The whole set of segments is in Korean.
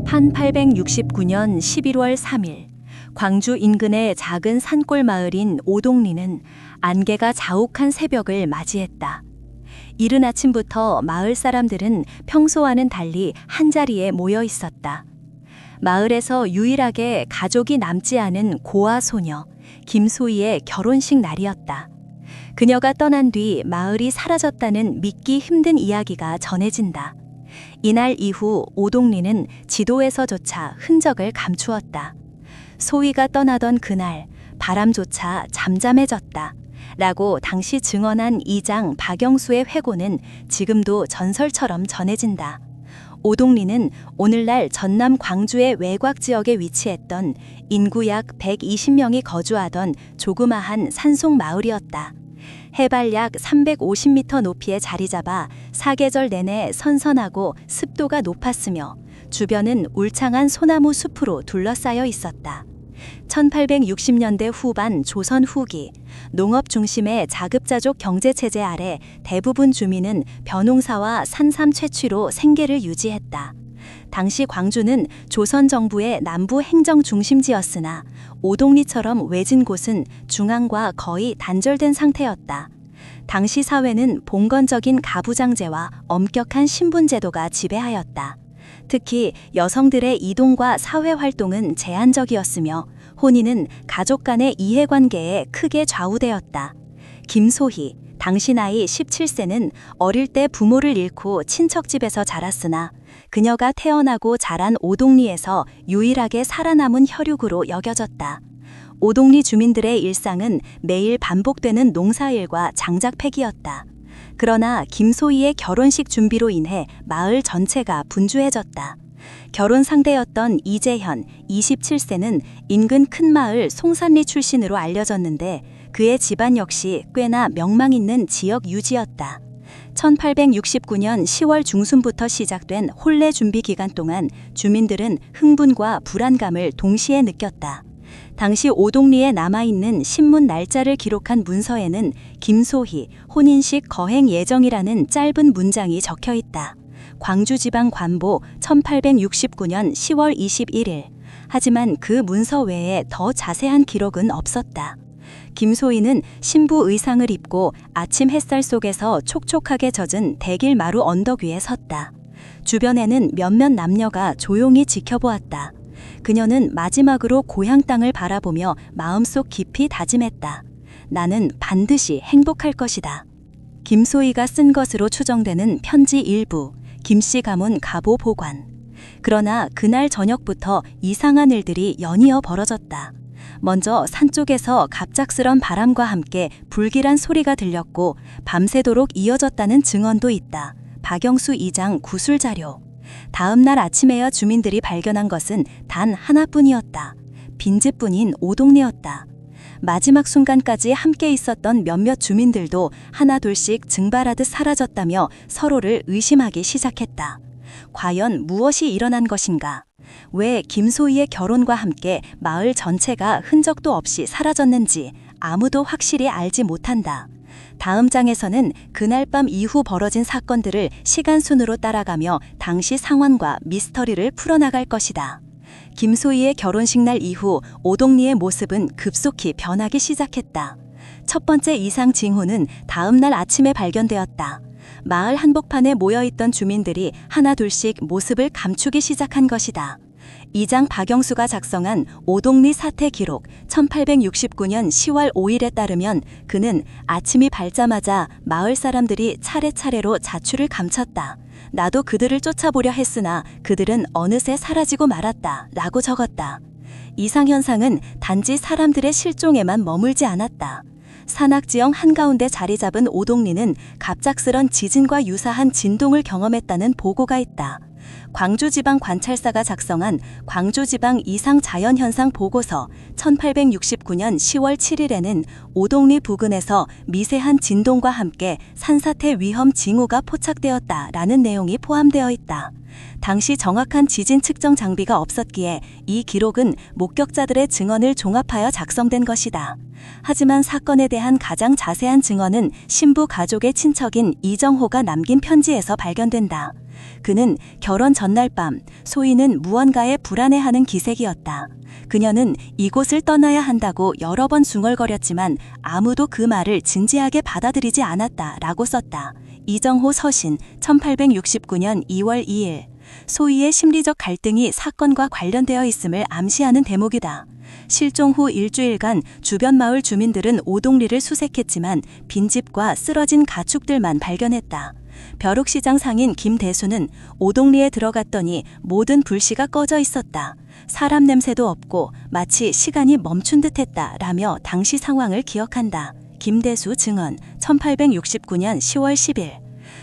1869년 11월 3일 광주 인근의 작은 산골 마을인 오동리는 안개가 자욱한 새벽을 맞이했다. 이른 아침부터 마을 사람들은 평소와는 달리 한자리에 모여 있었다. 마을에서 유일하게 가족이 남지 않은 고아 소녀 김소희의 결혼식 날이었다. 그녀가 떠난 뒤 마을이 사라졌다는 믿기 힘든 이야기가 전해진다. 이날 이후 오동리는 지도에서조차 흔적을 감추었다. 소희가 떠나던 그날 바람조차 잠잠해졌다. 라고 당시 증언한 이장 박영수의 회고는 지금도 전설처럼 전해진다. 오동리는 오늘날 전남 광주의 외곽 지역에 위치했던 인구 약 120명이 거주하던 조그마한 산속 마을이었다. 해발 약 350m 높이에 자리 잡아 사계절 내내 선선하고 습도가 높았으며 주변은 울창한 소나무 숲으로 둘러싸여 있었다. 1860년대 후반 조선 후기 농업 중심의 자급자족 경제체제 아래 대부분 주민은 벼농사와 산삼 채취로 생계를 유지했다. 당시 광주는 조선 정부의 남부 행정 중심지였으나 오동리처럼 외진 곳은 중앙과 거의 단절된 상태였다. 당시 사회는 봉건적인 가부장제와 엄격한 신분제도가 지배하였다. 특히 여성들의 이동과 사회활동은 제한적이었으며 혼인은 가족 간의 이해관계에 크게 좌우되었다. 김소희, 당시 나이 17세는 어릴 때 부모를 잃고 친척집에서 자랐으나 그녀가 태어나고 자란 오동리에서 유일하게 살아남은 혈육으로 여겨졌다. 오동리 주민들의 일상은 매일 반복되는 농사일과 장작패기였다. 그러나 김소희의 결혼식 준비로 인해 마을 전체가 분주해졌다. 결혼 상대였던 이재현, 27세는 인근 큰 마을 송산리 출신으로 알려졌는데 그의 집안 역시 꽤나 명망 있는 지역 유지였다. 1869년 10월 중순부터 시작된 혼례 준비 기간 동안 주민들은 흥분과 불안감을 동시에 느꼈다. 당시 오동리에 남아있는 신문 날짜를 기록한 문서에는 김소희, 혼인식 거행 예정이라는 짧은 문장이 적혀 있다. 광주지방관보 1869년 10월 21일. 하지만 그 문서 외에 더 자세한 기록은 없었다. 김소희는 신부 의상을 입고 아침 햇살 속에서 촉촉하게 젖은 대길마루 언덕 위에 섰다. 주변에는 몇몇 남녀가 조용히 지켜보았다. 그녀는 마지막으로 고향 땅을 바라보며 마음속 깊이 다짐했다. 나는 반드시 행복할 것이다. 김소희가 쓴 것으로 추정되는 편지 일부, 김씨 가문 가보 보관. 그러나 그날 저녁부터 이상한 일들이 연이어 벌어졌다. 먼저 산 쪽에서 갑작스런 바람과 함께 불길한 소리가 들렸고 밤새도록 이어졌다는 증언도 있다. 박영수 이장 구술 자료. 다음 날 아침에야 주민들이 발견한 것은 단 하나뿐이었다. 빈집뿐인 오동리였다. 마지막 순간까지 함께 있었던 몇몇 주민들도 하나둘씩 증발하듯 사라졌다며 서로를 의심하기 시작했다. 과연 무엇이 일어난 것인가? 왜 김소희의 결혼과 함께 마을 전체가 흔적도 없이 사라졌는지 아무도 확실히 알지 못한다. 다음 장에서는 그날 밤 이후 벌어진 사건들을 시간순으로 따라가며 당시 상황과 미스터리를 풀어나갈 것이다. 김소희의 결혼식 날 이후 오동리의 모습은 급속히 변하기 시작했다. 첫 번째 이상 징후는 다음 날 아침에 발견되었다. 마을 한복판에 모여있던 주민들이 하나둘씩 모습을 감추기 시작한 것이다. 이장 박영수가 작성한 오동리 사태 기록 1869년 10월 5일에 따르면 그는 아침이 밝자마자 마을 사람들이 차례차례로 자취를 감췄다. 나도 그들을 쫓아보려 했으나 그들은 어느새 사라지고 말았다. 라고 적었다. 이상현상은 단지 사람들의 실종에만 머물지 않았다. 산악지형 한가운데 자리 잡은 오동리는 갑작스런 지진과 유사한 진동을 경험했다는 보고가 있다. 광주지방관찰사가 작성한 광주지방 이상자연현상 보고서 1869년 10월 7일에는 오동리 부근에서 미세한 진동과 함께 산사태 위험 징후가 포착되었다라는 내용이 포함되어 있다. 당시 정확한 지진 측정 장비가 없었기에 이 기록은 목격자들의 증언을 종합하여 작성된 것이다. 하지만 사건에 대한 가장 자세한 증언은 신부 가족의 친척인 이정호가 남긴 편지에서 발견된다. 그는 결혼 전날 밤 소희는 무언가에 불안해하는 기색이었다. 그녀는 이곳을 떠나야 한다고 여러 번 중얼거렸지만 아무도 그 말을 진지하게 받아들이지 않았다라고 썼다. 이정호 서신 1869년 2월 2일. 소희의 심리적 갈등이 사건과 관련되어 있음을 암시하는 대목이다. 실종 후 일주일간 주변 마을 주민들은 오동리를 수색했지만 빈집과 쓰러진 가축들만 발견했다. 벼룩시장 상인 김대수는 오동리에 들어갔더니 모든 불씨가 꺼져 있었다. 사람 냄새도 없고 마치 시간이 멈춘 듯했다 라며 당시 상황을 기억한다. 김대수 증언 1869년 10월 10일.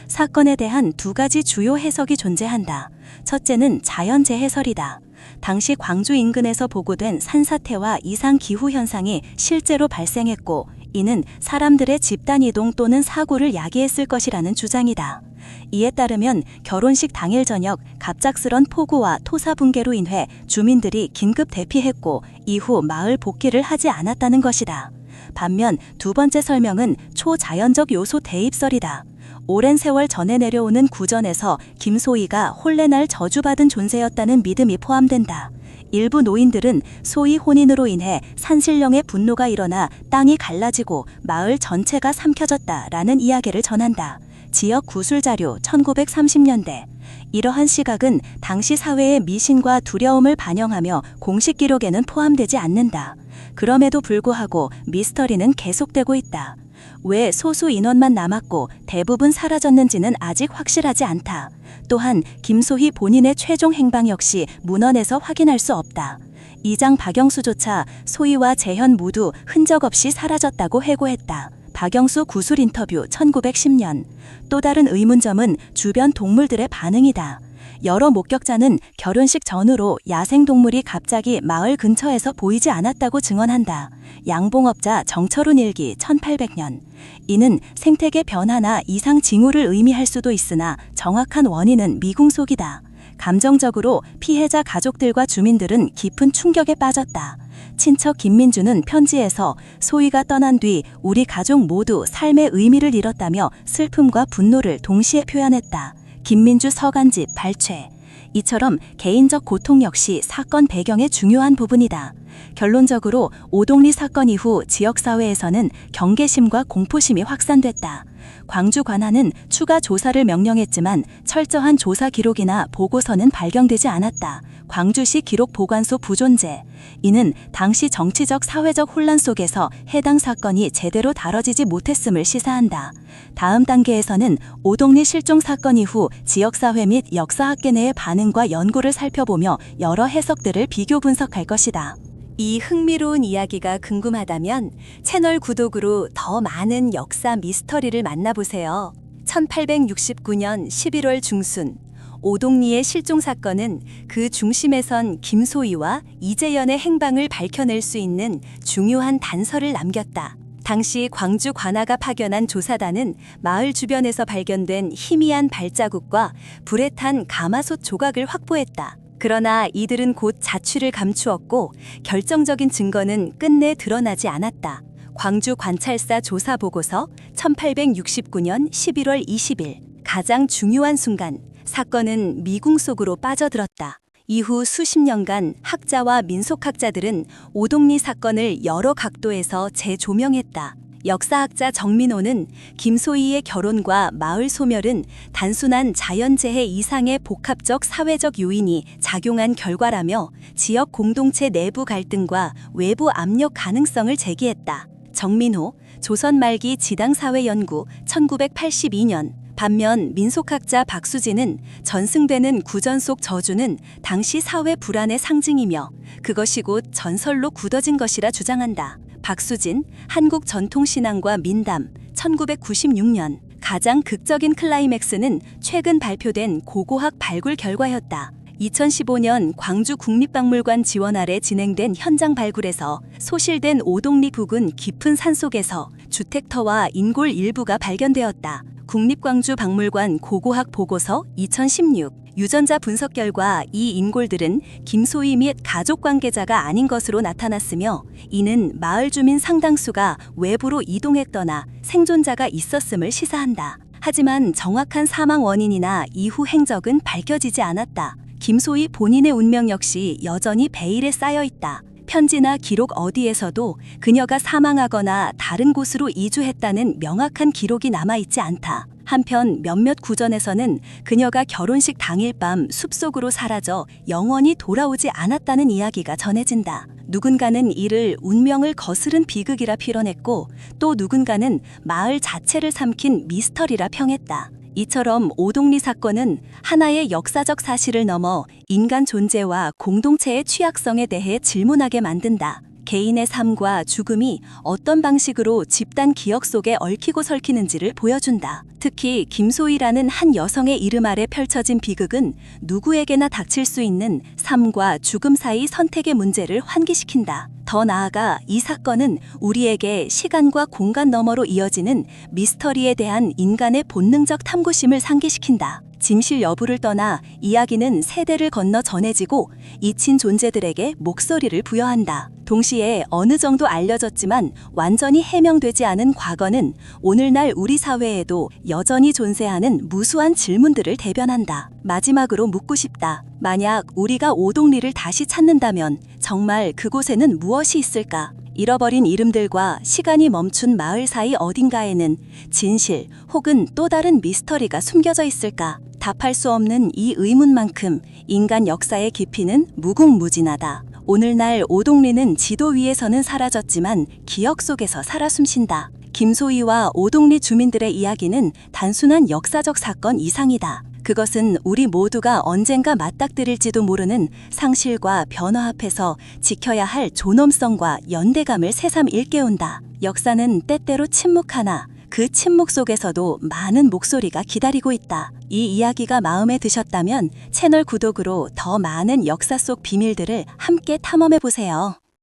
사건에 대한 두 가지 주요 해석이 존재한다. 첫째는 자연재해 해설이다. 당시 광주 인근에서 보고된 산사태와 이상 기후 현상이 실제로 발생했고 이는 사람들의 집단 이동 또는 사고를 야기했을 것이라는 주장이다. 이에 따르면 결혼식 당일 저녁 갑작스런 폭우와 토사 붕괴로 인해 주민들이 긴급 대피했고 이후 마을 복귀를 하지 않았다는 것이다. 반면 두 번째 설명은 초자연적 요소 대입설이다. 오랜 세월 전해 내려오는 구전에서 김소희가 혼례날 저주받은 존재였다는 믿음이 포함된다. 일부 노인들은 소희 혼인으로 인해 산신령의 분노가 일어나 땅이 갈라지고 마을 전체가 삼켜졌다라는 이야기를 전한다. 지역 구술자료 1930년대. 이러한 시각은 당시 사회의 미신과 두려움을 반영하며 공식 기록에는 포함되지 않는다. 그럼에도 불구하고 미스터리는 계속되고 있다. 왜 소수 인원만 남았고 대부분 사라졌는지는 아직 확실하지 않다. 또한 김소희 본인의 최종 행방 역시 문헌에서 확인할 수 없다. 이장 박영수조차 소희와 재현 모두 흔적 없이 사라졌다고 해고했다. 박영수 구술 인터뷰 1910년. 또 다른 의문점은 주변 동물들의 반응이다. 여러 목격자는 결혼식 전후로 야생동물이 갑자기 마을 근처에서 보이지 않았다고 증언한다. 양봉업자 정철훈 일기 1800년. 이는 생태계 변화나 이상 징후를 의미할 수도 있으나 정확한 원인은 미궁속이다. 감정적으로 피해자 가족들과 주민들은 깊은 충격에 빠졌다. 친척 김민주는 편지에서 소희가 떠난 뒤 우리 가족 모두 삶의 의미를 잃었다며 슬픔과 분노를 동시에 표현했다. 김민주 서간집 발췌. 이처럼 개인적 고통 역시 사건 배경의 중요한 부분이다. 결론적으로 오동리 사건 이후 지역사회에서는 경계심과 공포심이 확산됐다. 광주 관하는 추가 조사를 명령했지만 철저한 조사 기록이나 보고서는 발견되지 않았다. 광주시 기록보관소 부존재. 이는 당시 정치적 사회적 혼란 속에서 해당 사건이 제대로 다뤄지지 못했음을 시사한다. 다음 단계에서는 오동리 실종 사건 이후 지역사회 및 역사학계 내의 반응과 연구를 살펴보며 여러 해석들을 비교 분석할 것이다. 이 흥미로운 이야기가 궁금하다면 채널 구독으로 더 많은 역사 미스터리를 만나보세요. 1869년 11월 중순 오동리의 실종 사건은 그 중심에선 김소희와 이재연의 행방을 밝혀낼 수 있는 중요한 단서를 남겼다. 당시 광주 관아가 파견한 조사단은 마을 주변에서 발견된 희미한 발자국과 불에 탄 가마솥 조각을 확보했다. 그러나 이들은 곧 자취를 감추었고 결정적인 증거는 끝내 드러나지 않았다. 광주 관찰사 조사 보고서 1869년 11월 20일. 가장 중요한 순간, 사건은 미궁 속으로 빠져들었다. 이후 수십 년간 학자와 민속학자들은 오동리 사건을 여러 각도에서 재조명했다. 역사학자 정민호는 김소희의 결혼과 마을 소멸은 단순한 자연재해 이상의 복합적 사회적 요인이 작용한 결과라며 지역 공동체 내부 갈등과 외부 압력 가능성을 제기했다. 정민호, 조선 말기 지당사회연구 1982년. 반면 민속학자 박수진은 전승되는 구전 속 저주는 당시 사회 불안의 상징이며 그것이 곧 전설로 굳어진 것이라 주장한다. 박수진, 한국전통신앙과 민담 1996년. 가장 극적인 클라이맥스는 최근 발표된 고고학 발굴 결과였다. 2015년 광주 국립박물관 지원 아래 진행된 현장 발굴에서 소실된 오동리 부근 깊은 산속에서 주택터와 인골 일부가 발견되었다. 국립광주박물관 고고학 보고서 2016. 유전자 분석 결과 이 인골들은 김소희 및 가족 관계자가 아닌 것으로 나타났으며 이는 마을 주민 상당수가 외부로 이동했거나 생존자가 있었음을 시사한다. 하지만 정확한 사망 원인이나 이후 행적은 밝혀지지 않았다. 김소희 본인의 운명 역시 여전히 베일에 쌓여 있다. 편지나 기록 어디에서도 그녀가 사망하거나 다른 곳으로 이주했다는 명확한 기록이 남아있지 않다. 한편 몇몇 구전에서는 그녀가 결혼식 당일 밤 숲속으로 사라져 영원히 돌아오지 않았다는 이야기가 전해진다. 누군가는 이를 운명을 거스른 비극이라 표현했고 또 누군가는 마을 자체를 삼킨 미스터리라 평했다. 이처럼 오동리 사건은 하나의 역사적 사실을 넘어 인간 존재와 공동체의 취약성에 대해 질문하게 만든다. 개인의 삶과 죽음이 어떤 방식으로 집단 기억 속에 얽히고 설키는지를 보여준다. 특히 김소희라는 한 여성의 이름 아래 펼쳐진 비극은 누구에게나 닥칠 수 있는 삶과 죽음 사이 선택의 문제를 환기시킨다. 더 나아가 이 사건은 우리에게 시간과 공간 너머로 이어지는 미스터리에 대한 인간의 본능적 탐구심을 상기시킨다. 진실 여부를 떠나 이야기는 세대를 건너 전해지고 잊힌 존재들에게 목소리를 부여한다. 동시에 어느 정도 알려졌지만 완전히 해명되지 않은 과거는 오늘날 우리 사회에도 여전히 존재하는 무수한 질문들을 대변한다. 마지막으로 묻고 싶다. 만약 우리가 오동리를 다시 찾는다면 정말 그곳에는 무엇이 있을까? 잃어버린 이름들과 시간이 멈춘 마을 사이 어딘가에는 진실 혹은 또 다른 미스터리가 숨겨져 있을까? 답할 수 없는 이 의문만큼 인간 역사의 깊이는 무궁무진하다. 오늘날 오동리는 지도 위에서는 사라졌지만 기억 속에서 살아 숨쉰다. 김소희와 오동리 주민들의 이야기는 단순한 역사적 사건 이상이다. 그것은 우리 모두가 언젠가 맞닥뜨릴지도 모르는 상실과 변화 앞에서 지켜야 할 존엄성과 연대감을 새삼 일깨운다. 역사는 때때로 침묵하나 그 침묵 속에서도 많은 목소리가 기다리고 있다. 이 이야기가 마음에 드셨다면 채널 구독으로 더 많은 역사 속 비밀들을 함께 탐험해 보세요.